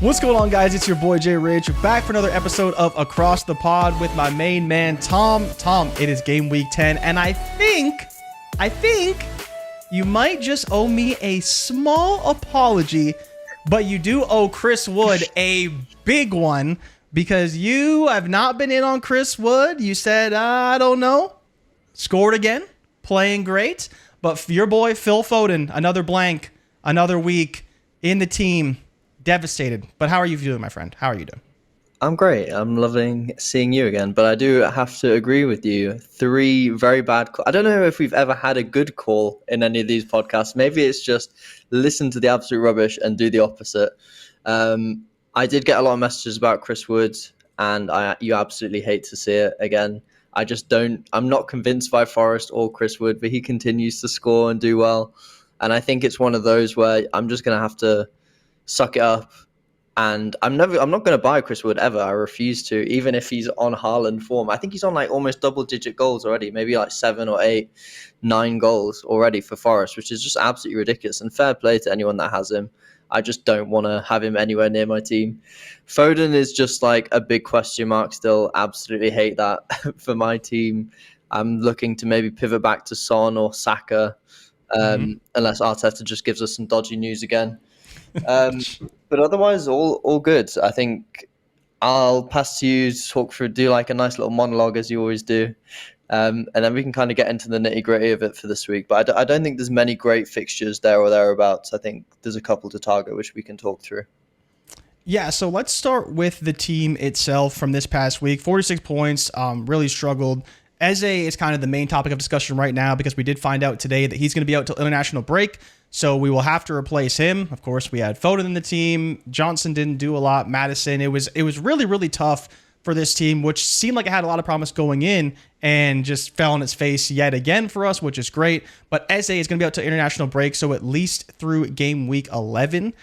What's going on, guys? It's your boy Jay Rich, back for another episode of Across the Pod with my main man Tom. Tom, it is game week 10, and I think you might just owe me a small apology, but you do owe Chris Wood a big one because you have not been in on Chris Wood. You said, I don't know, scored again, playing great, but your boy Phil Foden, another blank, another week in the team. Devastated. But how are you doing, my friend? How are you doing? I'm great. I'm loving seeing you again. But I do have to agree with you. 3 very bad calls. I don't know if we've ever had a good call in any of these podcasts. Maybe it's just listen to the absolute rubbish and do the opposite. I did get a lot of messages about Chris Wood, and you absolutely hate to see it again. I'm not convinced by Forest or Chris Wood, but he continues to score and do well. And I think it's one of those where I'm just going to have to suck it up, and I'm not going to buy Chris Wood ever. I refuse to, even if he's on Haaland form. I think he's on like almost double-digit goals already, maybe like 7 or 8, 9 goals already for Forest, which is just absolutely ridiculous. And fair play to anyone that has him. I just don't want to have him anywhere near my team. Foden is just like a big question mark still. Absolutely hate that for my team. I'm looking to maybe pivot back to Son or Saka, unless Arteta just gives us some dodgy news again. But otherwise, all good. I think I'll pass to you to talk through, do like a nice little monologue as you always do, and then we can kind of get into the nitty gritty of it for this week. But I don't think there's many great fixtures there or thereabouts. I think there's a couple to target which we can talk through. Yeah, so let's start with the team itself from this past week. 46 points, really struggled. Eze is kind of the main topic of discussion right now because we did find out today that he's going to be out till international break. So we will have to replace him. Of course, we had Foden in the team. Johnson didn't do a lot. Madison. It was really, really tough for this team, which seemed like it had a lot of promise going in and just fell on its face yet again for us, which is great. But Eze is going to be out to international break, so at least through game week 11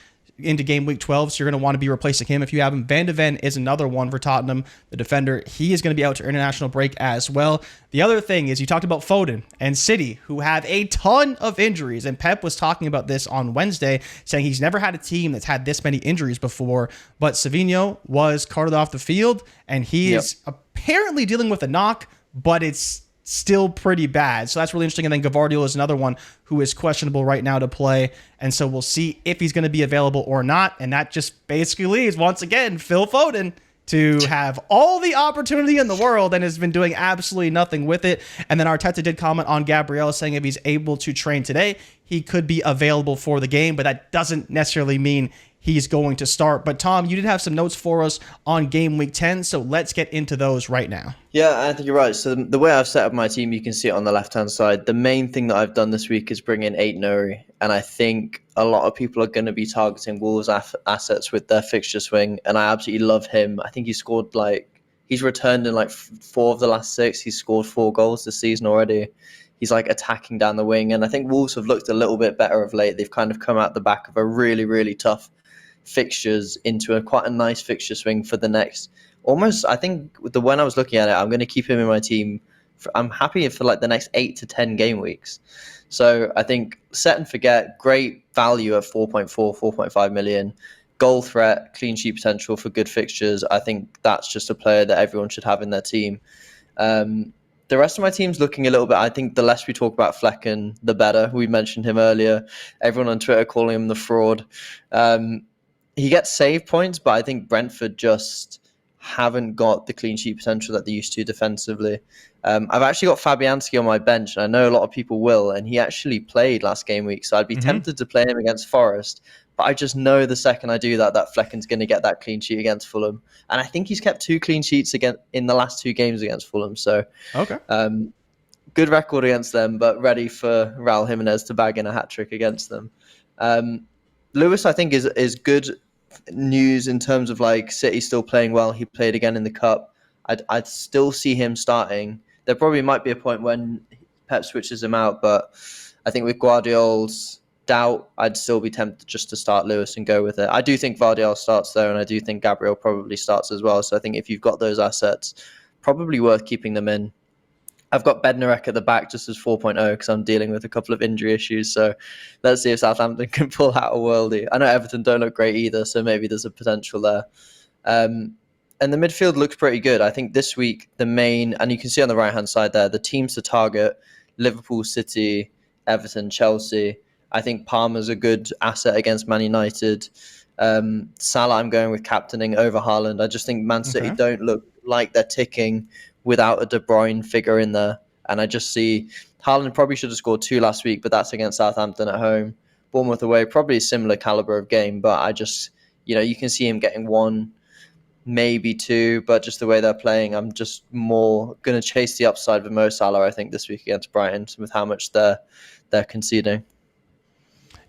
into game week 12, so you're going to want to be replacing him if you have him. Van de Ven is another one for Tottenham, the defender. He is going to be out to international break as well. The other thing is you talked about Foden and City, who have a ton of injuries, and Pep was talking about this on Wednesday, saying he's never had a team that's had this many injuries before, but Savinho was carted off the field, and he is apparently dealing with a knock, but it's still pretty bad. So that's really interesting. And then Gavardiol is another one who is questionable right now to play. And so we'll see if he's going to be available or not. And that just basically leaves, once again, Phil Foden to have all the opportunity in the world and has been doing absolutely nothing with it. And then Arteta did comment on Gabriel, saying if he's able to train today, he could be available for the game, but that doesn't necessarily mean he's going to start. But Tom, you did have some notes for us on game week 10, so let's get into those right now. Yeah, I think you're right. So the way I've set up my team, you can see it on the left-hand side. The main thing that I've done this week is bring in 8 Nuri, and I think a lot of people are going to be targeting Wolves assets with their fixture swing, and I absolutely love him. I think he's returned in 4 of the last 6. He's scored 4 goals this season already. He's attacking down the wing, and I think Wolves have looked a little bit better of late. They've kind of come out the back of a really, really tough fixtures into quite a nice fixture swing for the next. Almost, I think when I was looking at it, I'm going to keep him in my team. I'm happy for the next 8 to 10 game weeks. So I think set and forget, great value at 4.5 million. Goal threat, clean sheet potential for good fixtures. I think that's just a player that everyone should have in their team. The rest of my team's looking a little bit, I think the less we talk about Flecken, the better. We mentioned him earlier. Everyone on Twitter calling him the fraud. He gets save points, but I think Brentford just haven't got the clean sheet potential that they used to defensively. I've actually got Fabianski on my bench, and I know a lot of people will, and he actually played last game week, so I'd be tempted to play him against Forest. But I just know the second I do that Flecken's going to get that clean sheet against Fulham. And I think he's kept 2 clean sheets again in the last 2 games against Fulham. So good record against them, but ready for Raul Jimenez to bag in a hat-trick against them. Lewis, I think, is good news in terms of City still playing well. He played again in the Cup. I'd still see him starting. There probably might be a point when Pep switches him out, but I think with Guardiola's doubt, I'd still be tempted just to start Lewis and go with it. I do think Vardiol starts there, and I do think Gabriel probably starts as well. So I think if you've got those assets, probably worth keeping them in. I've got Bednarek at the back just as 4.0 because I'm dealing with a couple of injury issues. So let's see if Southampton can pull out a worldie. I know Everton don't look great either, so maybe there's a potential there. And the midfield looks pretty good. I think this week the main, and you can see on the right-hand side there, the teams to target: Liverpool, City, Everton, Chelsea. I think Palmer's a good asset against Man United. Salah, I'm going with captaining over Haaland. I just think Man City don't look like they're ticking without a De Bruyne figure in there. And I just see Haaland probably should have scored 2 last week, but that's against Southampton at home. Bournemouth away, probably a similar caliber of game, but I just, you can see him getting 1, maybe 2, but just the way they're playing, I'm just more going to chase the upside with Mo Salah, I think, this week against Brighton with how much they're conceding.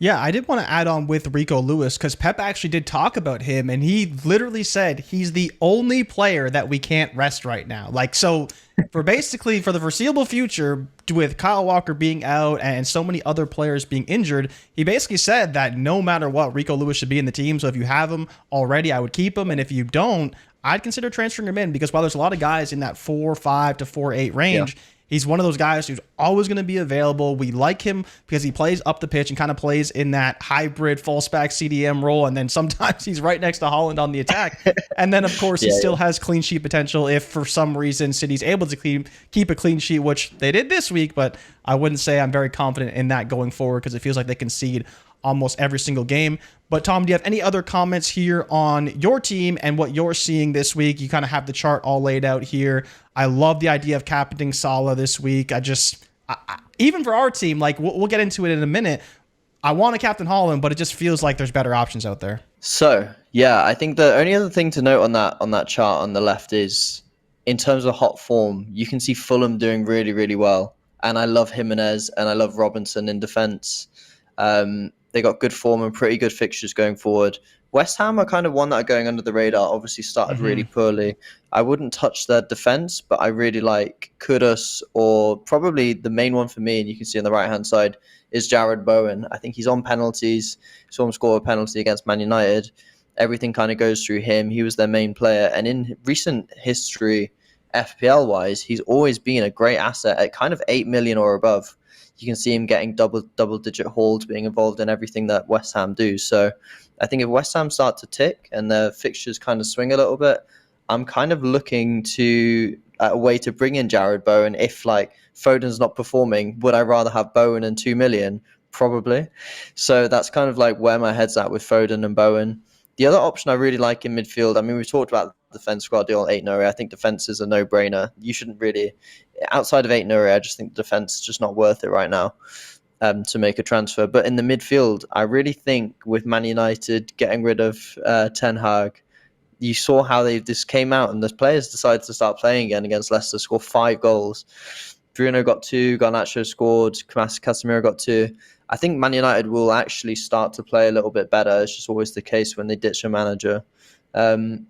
Yeah, I did want to add on with Rico Lewis because Pep actually did talk about him, and he literally said he's the only player that we can't rest right now. So for the foreseeable future, with Kyle Walker being out and so many other players being injured, he basically said that no matter what, Rico Lewis should be in the team. So if you have him already, I would keep him, and if you don't, I'd consider transferring him in because while there's a lot of guys in that 4.5 to 4.8 range, he's one of those guys who's always going to be available. We like him because he plays up the pitch and kind of plays in that hybrid false back CDM role. And then sometimes he's right next to Haaland on the attack. And then, of course, he still has clean sheet potential if for some reason City's able to keep a clean sheet, which they did this week. But I wouldn't say I'm very confident in that going forward because it feels like they concede almost every single game. But Tom, do you have any other comments here on your team and what you're seeing this week? You kind of have the chart all laid out here. I love the idea of captaining Salah this week. Even for our team, we'll get into it in a minute. I want to captain Haaland, but it just feels like there's better options out there. So, yeah, I think the only other thing to note on that chart on the left is in terms of hot form, you can see Fulham doing really, really well. And I love Jimenez and I love Robinson in defence. They got good form and pretty good fixtures going forward. West Ham are kind of one that are going under the radar. Obviously started really poorly. I wouldn't touch their defence, but I really like Kudus, or probably the main one for me, and you can see on the right-hand side, is Jared Bowen. I think he's on penalties. Saw him score a penalty against Man United. Everything kind of goes through him. He was their main player. And in recent history, FPL-wise, he's always been a great asset at kind of 8 million or above. You can see him getting double-digit hauls, being involved in everything that West Ham do. So I think if West Ham start to tick and their fixtures kind of swing a little bit, I'm kind of looking to a way to bring in Jared Bowen. If Foden's not performing, would I rather have Bowen and 2 million? Probably. So that's kind of where my head's at with Foden and Bowen. The other option I really like in midfield, I mean, we've talked about the defense squad deal on 8-0. I think defense is a no-brainer. You shouldn't really, outside of 8-0, I just think the defense is just not worth it right now to make a transfer. But in the midfield, I really think with Man United getting rid of Ten Hag, you saw how this came out and the players decided to start playing again against Leicester, score 5 goals. Bruno got 2, Garnacho scored, Casemiro got 2. I think Man United will actually start to play a little bit better. It's just always the case when they ditch a manager. And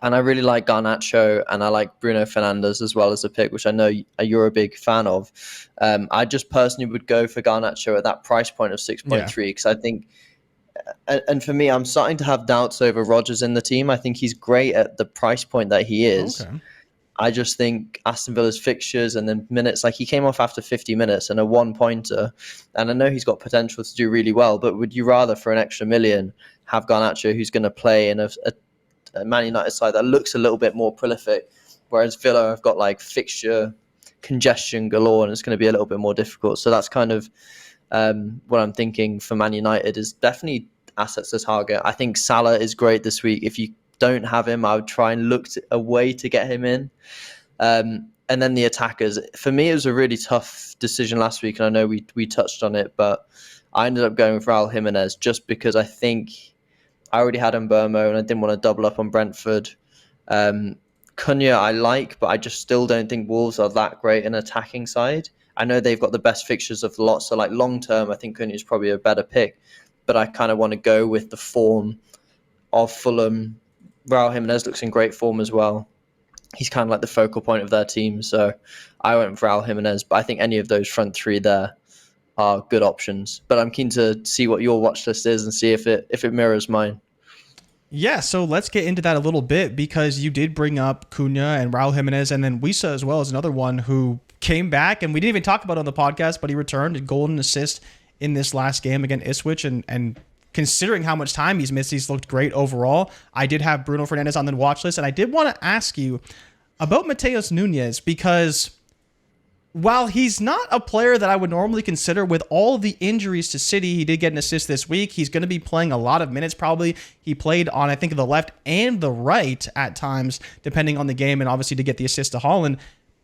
I really like Garnacho and I like Bruno Fernandes as well as a pick, which I know you're a big fan of. I just personally would go for Garnacho at that price point of 6.3 because I think, and for me, I'm starting to have doubts over Rodgers in the team. I think he's great at the price point that he is. Okay. I just think Aston Villa's fixtures and then minutes, he came off after 50 minutes and a 1-pointer. And I know he's got potential to do really well, but would you rather for an extra million have Garnacho who's going to play in a Man United side that looks a little bit more prolific, whereas Villa have got fixture congestion galore and it's going to be a little bit more difficult. So that's kind of what I'm thinking for Man United is definitely assets to target. I think Salah is great this week. If you don't have him, I would try and look a way to get him in. And then the attackers. For me, it was a really tough decision last week, and I know we touched on it, but I ended up going with Raul Jimenez just because I think I already had Mbermo and I didn't want to double up on Brentford. Cunha I like, but I just still don't think Wolves are that great in attacking side. I know they've got the best fixtures of the lot, so long term, I think Cunha is probably a better pick, but I kind of want to go with the form of Fulham. Raul Jimenez looks in great form as well. He's kind of the focal point of their team, so I went for Raul Jimenez, but I think any of those front three there are good options. But I'm keen to see what your watch list is and see if it mirrors mine. Yeah, so let's get into that a little bit because you did bring up Cunha and Raul Jimenez, and then Wisa as well as another one who came back, and we didn't even talk about it on the podcast, but he returned a golden assist in this last game against Ipswich, and considering how much time he's missed, he's looked great overall. I did have Bruno Fernandes on the watch list, and I did want to ask you about Mateus Nunes because while he's not a player that I would normally consider with all the injuries to City, he did get an assist this week. He's going to be playing a lot of minutes probably. He played on, I think, the left and the right at times, depending on the game, and obviously to get the assist to Holland.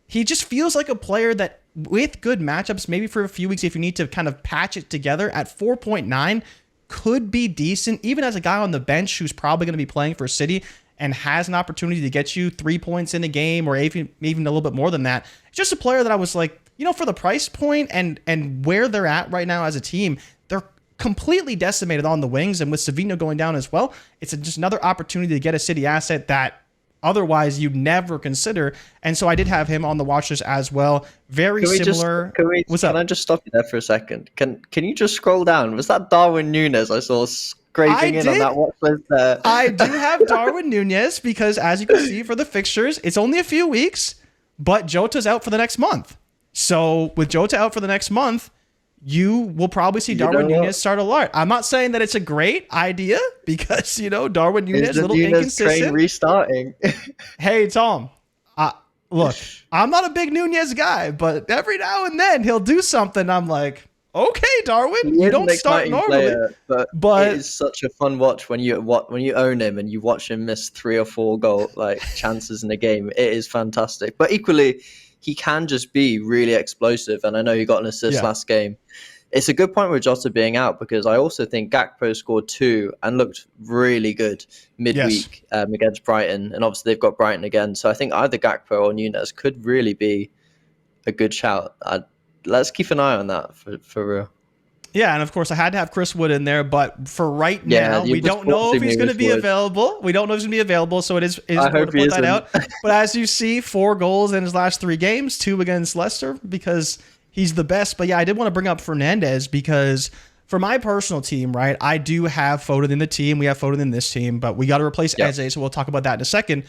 He just feels like a player that with good matchups, maybe for a few weeks, if you need to kind of patch it together at 4.9, could be decent, even as a guy on the bench who's probably going to be playing for City and has an opportunity to get you 3 points in a game or even a little bit more than that. It's just a player that I was like, for the price point and where they're at right now as a team, they're completely decimated on the wings. And with Savino going down as well, it's just another opportunity to get a City asset that otherwise you'd never consider. And so I did have him on the watch list as well. Very similar. What's up? Can I just stop you there for a second? Can you just scroll down? Was that Darwin Núñez I saw scraping in on that watch list there? I do have Darwin Núñez because, as you can see for the fixtures, it's only a few weeks, but Jota's out for the next month. So with Jota out for the next month, you will probably see Darwin Núñez start a lot. I'm not saying that it's a great idea because, Darwin Núñez a little inconsistent. Train restarting. Hey, Tom, look, I'm not a big Núñez guy, but every now and then he'll do something. I'm like, okay, Darwin, you don't start normally. Player, but it is such a fun watch when you own him and you watch him miss 3 or 4 goal chances in a game. It is fantastic. But equally, he can just be really explosive. And I know he got an assist last game. It's a good point with Jota being out because I also think Gakpo scored 2 and looked really good midweek against Brighton. And obviously they've got Brighton again. So I think either Gakpo or Núñez could really be a good shout. Let's keep an eye on that for real. Yeah, and of course I had to have Chris Wood in there, but for right now, we don't know if he's going to be available. We don't know if he's going to be available, so it is important to put that out. But as you see, 4 goals in his last 3 games, 2 against Leicester because he's the best. But yeah, I did want to bring up Fernandes because for my personal team, right, I do have Foden in the team. We have Foden in this team, but we got to replace Eze, so we'll talk about that in a second.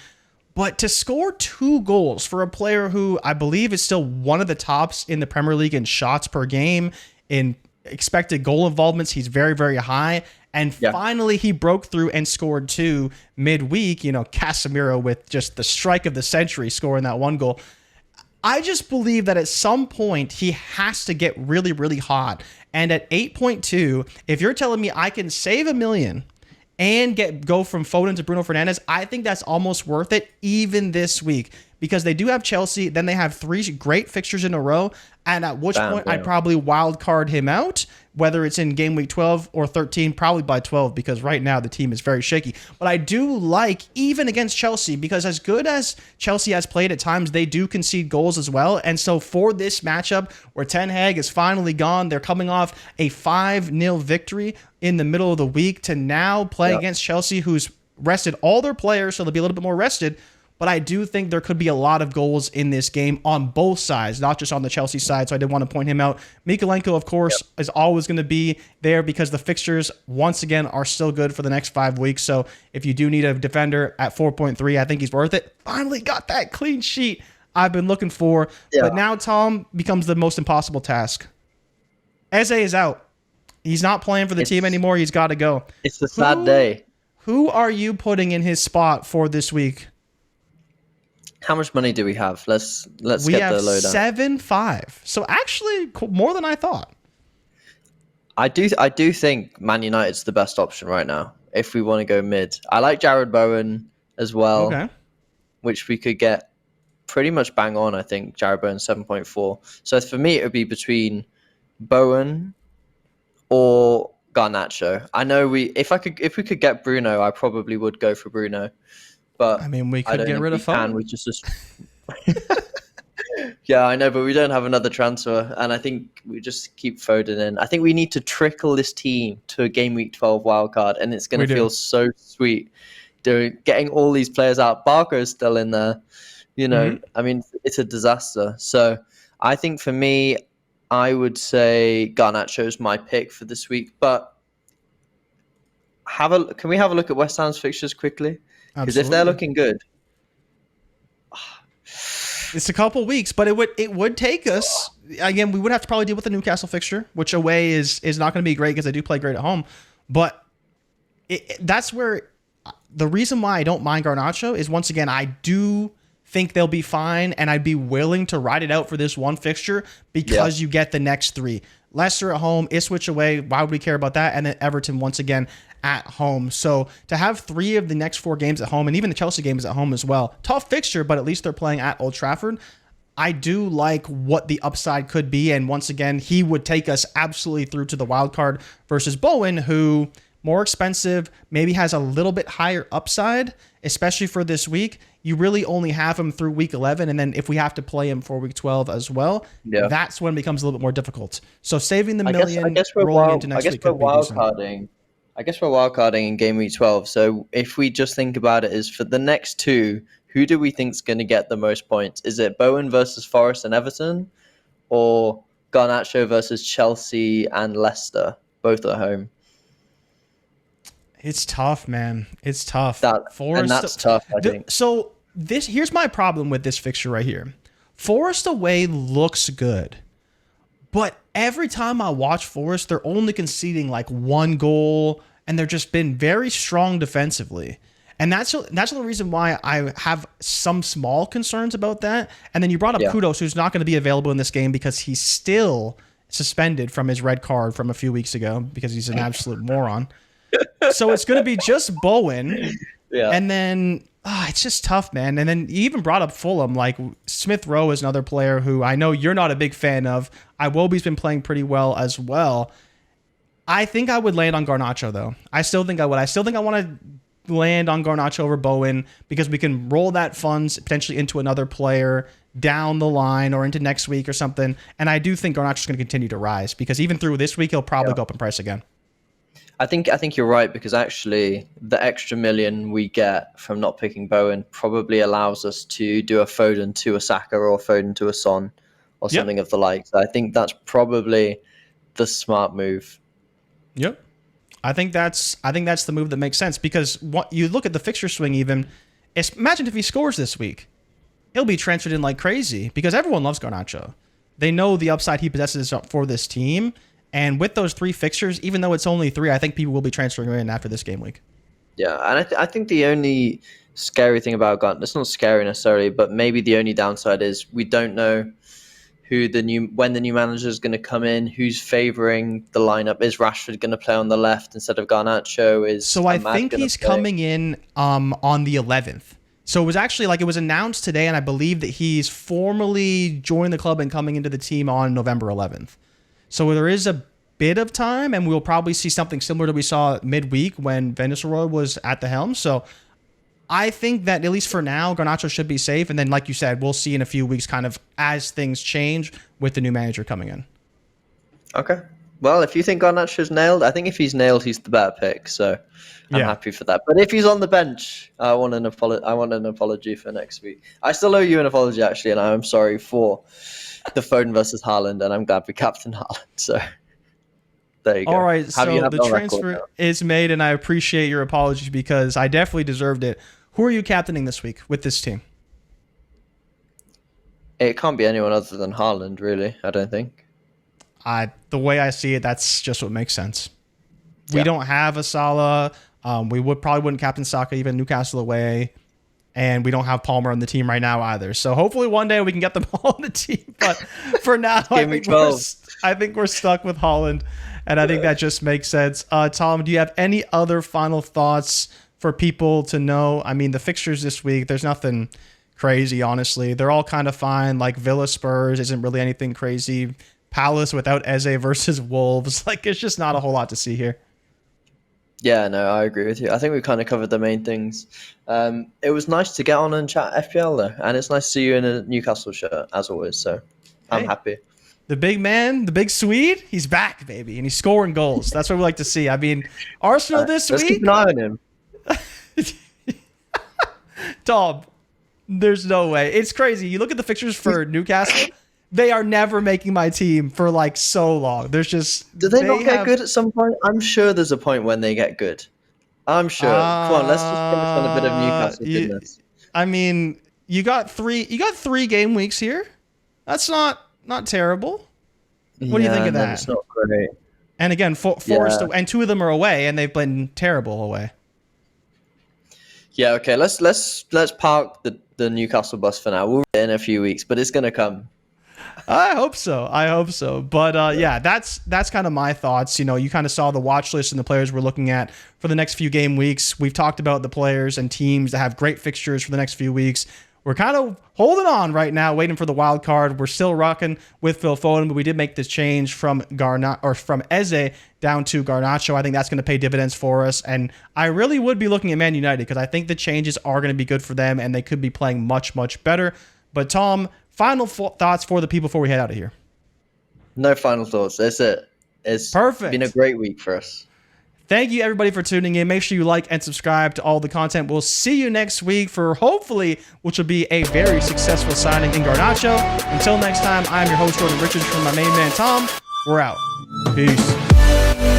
But to score 2 goals for a player who I believe is still one of the tops in the Premier League in shots per game, in expected goal involvements, he's very, very high. And finally, he broke through and scored 2 midweek. Casemiro with just the strike of the century scoring that 1 goal. I just believe that at some point, he has to get really, really hot. And at 8.2, if you're telling me I can save $1 million and go from Foden to Bruno Fernandes, I think that's almost worth it even this week because they do have Chelsea. Then they have 3 great fixtures in a row. And at which point I'd probably wild card him out, whether it's in game week 12 or 13, probably by 12 because right now the team is very shaky. But I do like even against Chelsea because as good as Chelsea has played at times, they do concede goals as well. And so for this matchup where Ten Hag is finally gone, they're coming off a 5-0 victory in the middle of the week to now play against Chelsea, who's rested all their players, so they'll be a little bit more rested. But I do think there could be a lot of goals in this game on both sides, not just on the Chelsea side. So I did want to point him out. Mikolenko, of course, is always going to be there because the fixtures, once again, are still good for the next 5 weeks. So if you do need a defender at 4.3, I think he's worth it. Finally got that clean sheet I've been looking for. Yeah. But now Tom becomes the most impossible task. Eze is out. He's not playing for the team anymore. He's got to go. It's a sad day. Who are you putting in his spot for this week? How much money do we have? Let's get the lowdown. We have 7.5. So actually more than I thought. I do think Man United's the best option right now if we want to go mid. I like Jared Bowen as well, which we could get pretty much bang on, I think. Jared Bowen 7.4. So for me, it would be between Bowen or Garnacho. I know if we could get Bruno, I probably would go for Bruno. But I mean, we could get rid of Foden. We just yeah, I know, but we don't have another transfer, and I think we just keep Foden in. I think we need to trickle this team to a game week 12 wildcard, and it's going to feel so sweet getting all these players out. Barker's still in there, I mean, it's a disaster. So I think for me, I would say Garnacho's my pick for this week, but Can we have a look at West Ham's fixtures quickly? Because if they're Absolutely. looking good, It's a couple weeks, but it would take us again. We would have to probably deal with the Newcastle fixture, which away is not going to be great because they do play great at home. But that's where the reason why I don't mind Garnacho is, once again, I do think they'll be fine, and I'd be willing to ride it out for this one fixture because you get the next three. Leicester at home, Ipswich away. Why would we care about that? And then Everton once again at home. So to have 3 of the next 4 games at home, and even the Chelsea game is at home as well. Tough fixture, but at least they're playing at Old Trafford. I do like what the upside could be. And once again, he would take us absolutely through to the wild card versus Bowen, who more expensive, maybe has a little bit higher upside, especially for this week. You really only have him through week 11. And then if we have to play him for week 12 as well, that's when it becomes a little bit more difficult. So saving the million, rolling into next week could be decent. I guess we're wildcarding in game week 12. So if we just think about it, is for the next 2, who do we think is going to get the most points? Is it Bowen versus Forest and Everton, or Garnacho versus Chelsea and Leicester, both at home? It's tough, man. It's tough. That's tough, I think. So here's my problem with this fixture right here. Forest away looks good, but every time I watch Forest, they're only conceding like 1 goal, and they're just been very strong defensively. And that's the reason why I have some small concerns about that. And then you brought up Kudos, who's not going to be available in this game because he's still suspended from his red card from a few weeks ago because he's an absolute moron. So it's going to be just Bowen. Yeah. And then it's just tough, man. And then you even brought up Fulham. Like, Smith Rowe is another player who I know you're not a big fan of. Iwobi's been playing pretty well as well. I think I would land on Garnacho, though. I still think I would. I still think I want to land on Garnacho over Bowen because we can roll that funds potentially into another player down the line or into next week or something. And I do think Garnacho's going to continue to rise because even through this week, he'll probably go up in price again. I think you're right, because actually the extra million we get from not picking Bowen probably allows us to do a Foden to a Saka or a Foden to a Son or something of the like. So I think that's probably the smart move. Yep. I think that's the move that makes sense, because what you look at the fixture swing, even imagine if he scores this week, he'll be transferred in like crazy because everyone loves Garnacho. They know the upside he possesses for this team. And with those 3 fixtures, even though it's only 3, I think people will be transferring in after this game week. Yeah, and I think the only scary thing about Garnacho, it's not scary necessarily, but maybe the only downside is we don't know when the new manager is going to come in, who's favouring the lineup. Is Rashford going to play on the left instead of Garnacho? So I think he's coming in on the 11th. So it was actually it was announced today, and I believe that he's formally joined the club and coming into the team on November 11th. So there is a bit of time, and we'll probably see something similar to we saw midweek when Van Nistelrooy was at the helm. So I think that at least for now, Garnacho should be safe. And then, like you said, we'll see in a few weeks kind of as things change with the new manager coming in. Okay. Well, if you think Garnacho's nailed, I think if he's nailed, he's the better pick. So I'm happy for that. But if he's on the bench, I want an apology for next week. I still owe you an apology, actually, and I'm sorry for the Foden versus Haaland, and I'm glad we captain Haaland. So there you go. All right, so the transfer is made, and I appreciate your apology because I definitely deserved it. Who are you captaining this week with this team? It can't be anyone other than Haaland, really, I don't think. The way I see it, that's just what makes sense. We don't have a Salah. We probably wouldn't captain Saka, even Newcastle away. And we don't have Palmer on the team right now either. So hopefully one day we can get them all on the team. But for now, I think we're stuck with Haaland. And I think that just makes sense. Tom, do you have any other final thoughts for people to know? I mean, the fixtures this week, there's nothing crazy, honestly. They're all kind of fine. Like Villa Spurs isn't really anything crazy. Palace without Eze versus Wolves. It's just not a whole lot to see here. Yeah, no, I agree with you. I think we kind of covered the main things. It was nice to get on and chat FPL, though. And it's nice to see you in a Newcastle shirt, as always. So I'm happy. The big man, the big Swede, he's back, baby. And he's scoring goals. That's what we like to see. I mean, Arsenal this week. Let's keep an eye on him. Tom, there's no way. It's crazy. You look at the fixtures for Newcastle. They are never making my team for so long. There's just... Do they not get good at some point? I'm sure there's a point when they get good. I'm sure. Come on, let's just finish on a bit of Newcastle goodness. I mean, you got three game weeks here. That's not terrible. What do you think of that? It's not great. And again, Forest, and two of them are away, and they've been terrible away. Yeah, okay. Let's park the Newcastle bus for now. We'll be in a few weeks, but it's gonna come. I hope so. But yeah, that's kind of my thoughts. You kind of saw the watch list and the players we're looking at for the next few game weeks. We've talked about the players and teams that have great fixtures for the next few weeks. We're kind of holding on right now, waiting for the wild card. We're still rocking with Phil Foden, but we did make this change from Eze down to Garnacho. I think that's going to pay dividends for us, and I really would be looking at Man United because I think the changes are going to be good for them, and they could be playing much, much better. But Tom, final thoughts for the people before we head out of here. No final thoughts. That's it. It's perfect. Been a great week for us. Thank you, everybody, for tuning in. Make sure you like and subscribe to all the content. We'll see you next week for hopefully, which will be a very successful signing in Garnacho. Until next time, I'm your host, Jordan Richards, from my main man, Tom. We're out. Peace.